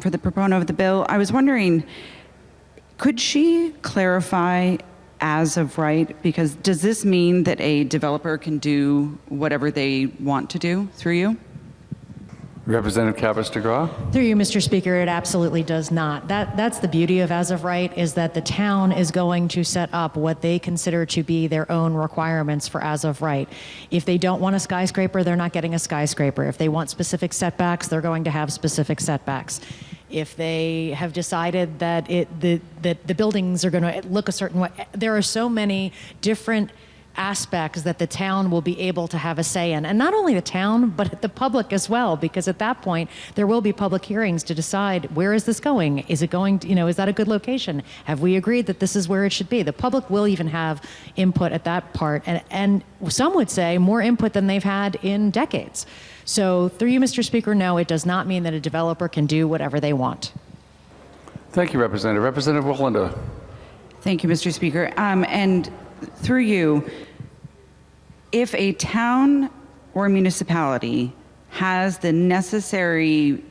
For the proponent of the bill, I was wondering, could she clarify as of right? Because does this mean that a developer can do whatever they want to do through you? Representative Kavros DeGraw. Through you, Mr. Speaker, it absolutely does not. That's the beauty of as of right, is that the town is going to set up what they consider to be their own requirements for as of right. If they don't want a skyscraper, they're not getting a skyscraper. If they want specific setbacks, they're going to have specific setbacks. If they have decided that the buildings are going to look a certain way, there are so many different aspects that the town will be able to have a say in. And not only the town, but the public as well, because at that point, there will be public hearings to decide, where is this going? Is it going to, is that a good location? Have we agreed that this is where it should be? The public will even have input at that part. And some would say more input than they've had in decades. So through you, Mr. Speaker, no, it does not mean that a developer can do whatever they want. Thank you, Representative. Representative Welander. Thank you, Mr. Speaker. And through you, if a town or municipality has the necessary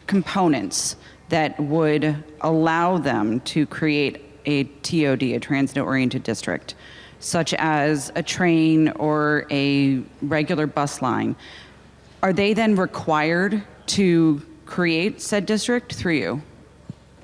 components that would allow them to create a TOD, a transit-oriented district, such as a train or a regular bus line, are they then required to create said district through you?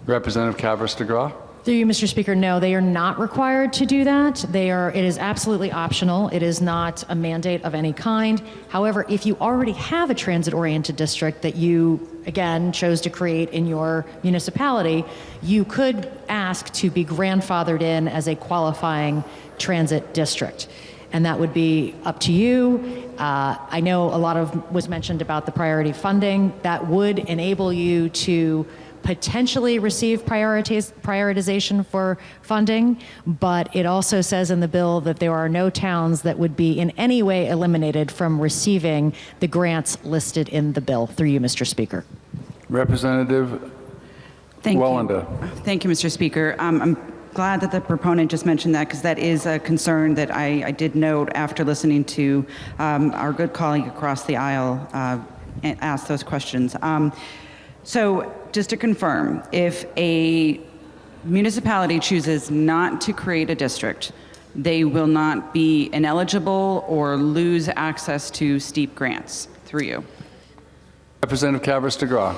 Representative Kavros DeGraw. Through you, Mr. Speaker, no, they are not required to do that. It is absolutely optional. It is not a mandate of any kind. However, if you already have a transit-oriented district that you, again, chose to create in your municipality, you could ask to be grandfathered in as a qualifying transit district. And that would be up to you. I know a lot was mentioned about the priority funding. That would enable you to potentially receive prioritization for funding, but it also says in the bill that there are no towns that would be in any way eliminated from receiving the grants listed in the bill. Through you, Mr. Speaker. Representative Welander. Thank you, Mr. Speaker. I'm glad that the proponent just mentioned that, because that is a concern that I did note after listening to our good colleague across the aisle ask those questions. So just to confirm, if a municipality chooses not to create a district, they will not be ineligible or lose access to steep grants through you? Representative Kavros DeGraw.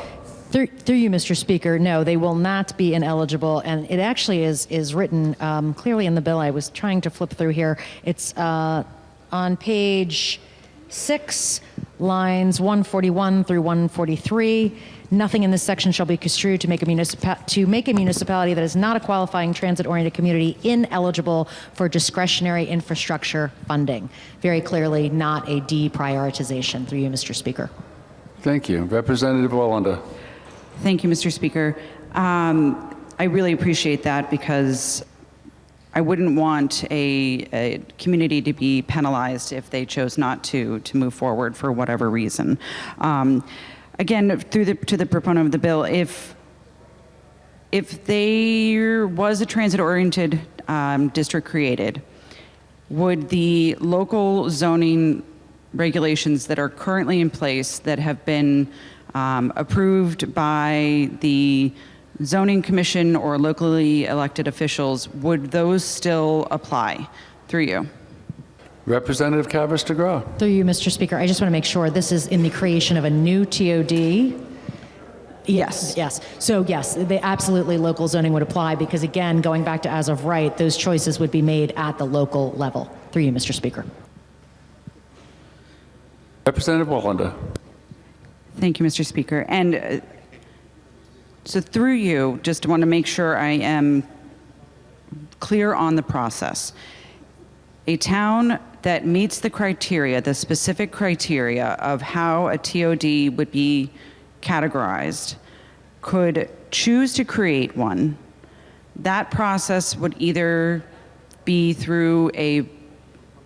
Through you, Mr. Speaker, no, they will not be ineligible, and it actually is written clearly in the bill. I was trying to flip through here. It's on page 6, lines 141 through 143. Nothing in this section shall be construed to make a municipality that is not a qualifying transit-oriented community ineligible for discretionary infrastructure funding. Very clearly not a deprioritization. Through you, Mr. Speaker. Thank you. Representative Welander. Thank you, Mr. Speaker. I really appreciate that, because I wouldn't want a community to be penalized if they chose not to move forward for whatever reason. Again, to the proponent of the bill, if there was a transit-oriented district created, would the local zoning regulations that are currently in place that have been approved by the zoning commission or locally elected officials, would those still apply through you? Representative Kavros DeGraw. Through you, Mr. Speaker, I just want to make sure this is in the creation of a new TOD. Yes. Yes. So yes, absolutely local zoning would apply, because again, going back to as of right, those choices would be made at the local level. Through you, Mr. Speaker. Representative Welander. Thank you, Mr. Speaker. And so through you, just want to make sure I am clear on the process. A town that meets the criteria, the specific criteria of how a TOD would be categorized, could choose to create one. That process would either be through a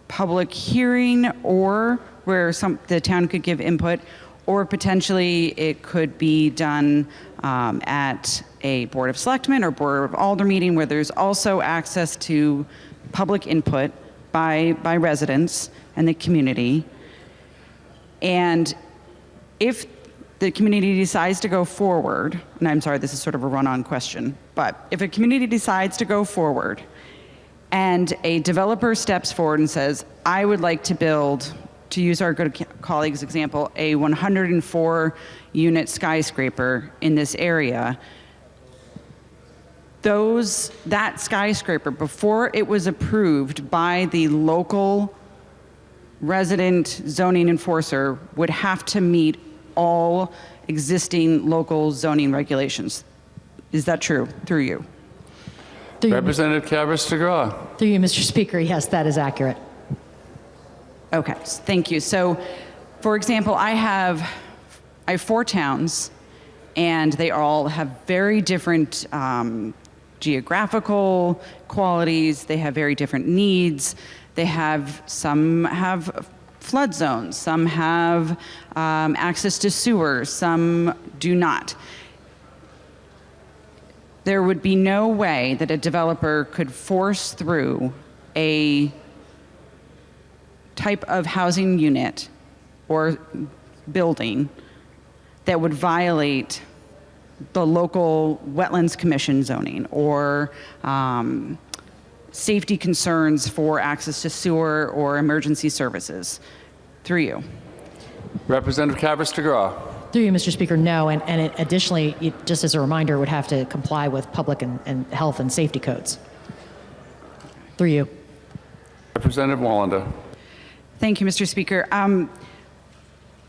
public hearing, or where the town could give input, or potentially it could be done at a Board of Selectmen or Board of Alder meeting, where there's also access to public input by residents and the community. And if the community decides to go forward, and I'm sorry, this is sort of a run-on question, but if a community decides to go forward and a developer steps forward and says, I would like to build, to use our good colleague's example, a 104-unit skyscraper in this area, that skyscraper, before it was approved by the local resident zoning enforcer, would have to meet all existing local zoning regulations. Is that true? Through you. Representative Kavros DeGraw. Through you, Mr. Speaker, yes, that is accurate. Okay, thank you. So, for example, I have 4 towns, and they all have very different geographical qualities. They have very different needs. Some have flood zones, some have access to sewers, some do not. There would be no way that a developer could force through a type of housing unit or building that would violate the local Wetlands Commission zoning or safety concerns for access to sewer or emergency services. Through you. Representative Kavros DeGraw. Through you, Mr. Speaker, no. And it additionally, just as a reminder, would have to comply with public and health and safety codes. Through you. Representative Welander. Thank you, Mr. Speaker.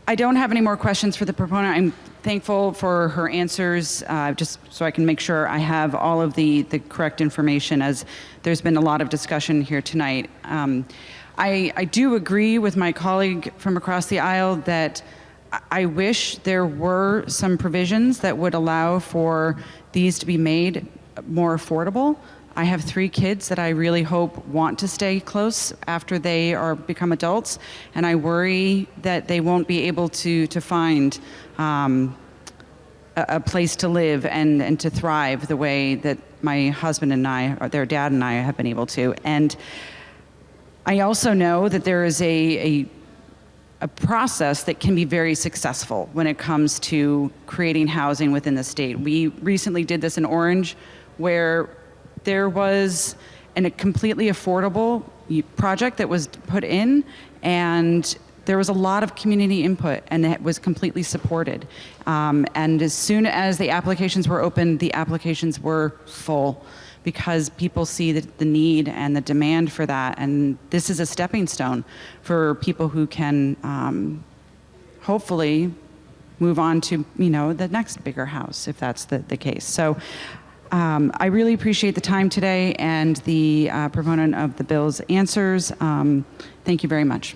I don't have any more questions for the proponent. I'm thankful for her answers, just so I can make sure I have all of the correct information, as there's been a lot of discussion here tonight. I do agree with my colleague from across the aisle that I wish there were some provisions that would allow for these to be made more affordable. I have 3 kids that I really hope want to stay close after they become adults, and I worry that they won't be able to find a place to live and to thrive the way that my husband and I, or their dad and I, have been able to. And I also know that there is a process that can be very successful when it comes to creating housing within the state. We recently did this in Orange, where there was a completely affordable project that was put in, and there was a lot of community input, and it was completely supported. And as soon as the applications were opened, the applications were full, because people see the need and the demand for that. And this is a stepping stone for people who can hopefully move on to the next bigger house, if that's the case. So I really appreciate the time today and the proponent of the bill's answers. Thank you very much.